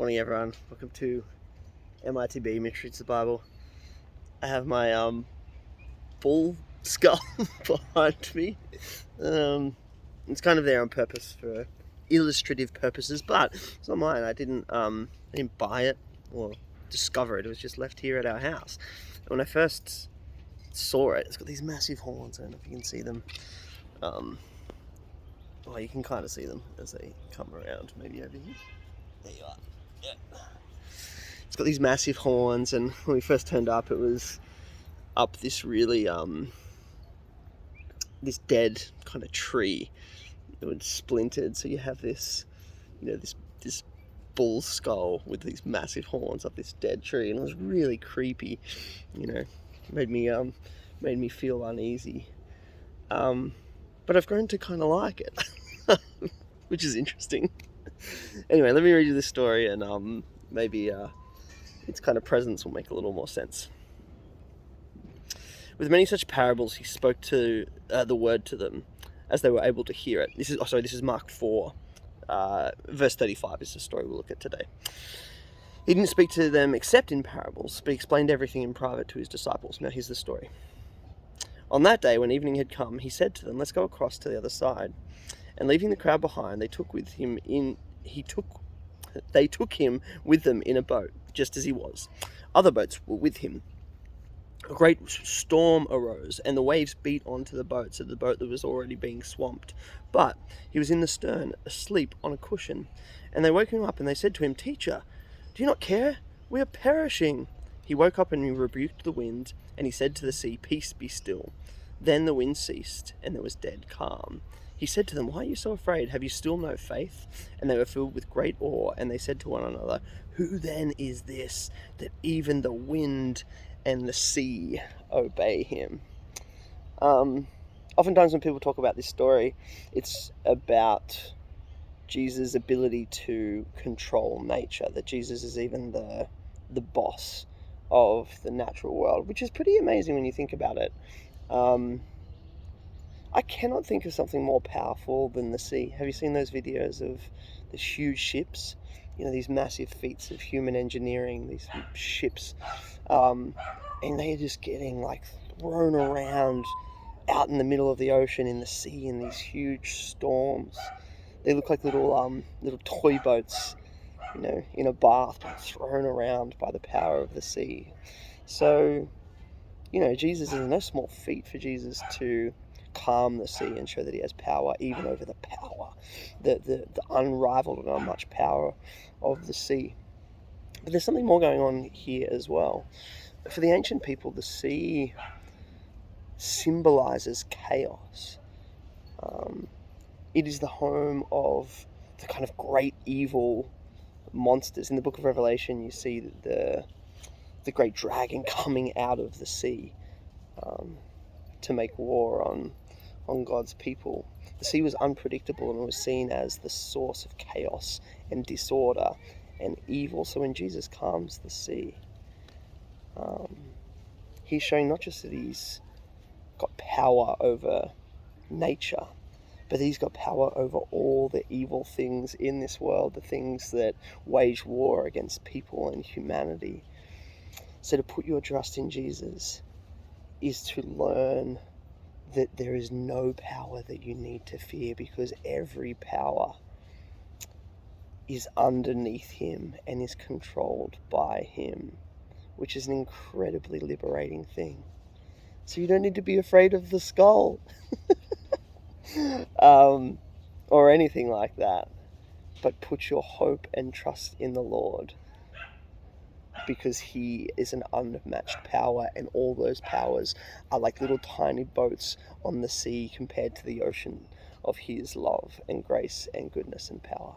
Morning everyone, welcome to MRTB, Mystery to the Bible. I have my bull skull behind me. It's kind of there on purpose for illustrative purposes, but it's not mine. I didn't buy it or discover it. It was just left here at our house. And when I first saw it, it's got these massive horns. I don't know if you can see them. Well, you can kind of see them as they come around, maybe over here. There you are. Yeah. It's got these massive horns, and when we first turned up, it was up this really this dead kind of tree that was splintered. So you have this, this bull skull with these massive horns up this dead tree, and it was really creepy. Made me feel uneasy. But I've grown to kind of like it, which is interesting. Anyway, let me read you this story, and maybe its kind of presence will make a little more sense. With many such parables, he spoke to the word to them as they were able to hear it. This is Mark 4, verse 35 is the story we'll look at today. He didn't speak to them except in parables, but he explained everything in private to his disciples. Now here's the story. On that day, when evening had come, he said to them, "Let's go across to the other side." And leaving the crowd behind, they took him with them in a boat, just as he was. Other boats were with him. A great storm arose, and the waves beat onto the boat, so the boat that was already being swamped. But he was in the stern, asleep on a cushion. And they woke him up, and they said to him, "Teacher, do you not care? We are perishing." He woke up and he rebuked the wind, and he said to the sea, "Peace, be still." Then the wind ceased, and there was dead calm. He said to them, "Why are you so afraid? Have you still no faith?" And they were filled with great awe, and they said to one another, "Who then is this, that even the wind and the sea obey him?" Oftentimes when people talk about this story, it's about Jesus' ability to control nature, that Jesus is even the boss of the natural world, which is pretty amazing when you think about it. I cannot think of something more powerful than the sea. Have you seen those videos of the huge ships? These massive feats of human engineering, these ships, and they're just getting thrown around out in the middle of the ocean in the sea in these huge storms. They look like little toy boats, in a bath, but thrown around by the power of the sea. So, Jesus is no small feat for Jesus to calm the sea and show that he has power even over the power, the unrivaled and unmatched power of the sea. But there's something more going on here as well. For the ancient people, the sea symbolizes chaos. It is the home of the kind of great evil monsters. In the book of Revelation, you see the great dragon coming out of the sea to make war on God's people. The sea was unpredictable, and it was seen as the source of chaos and disorder and evil. So when Jesus calms the sea, he's showing not just that he's got power over nature, but that he's got power over all the evil things in this world, the things that wage war against people and humanity. So to put your trust in Jesus is to learn that there is no power that you need to fear, because every power is underneath him and is controlled by him, which is an incredibly liberating thing. So you don't need to be afraid of the skull or anything like that, but put your hope and trust in the Lord, because he is an unmatched power, and all those powers are like little tiny boats on the sea compared to the ocean of his love and grace and goodness and power.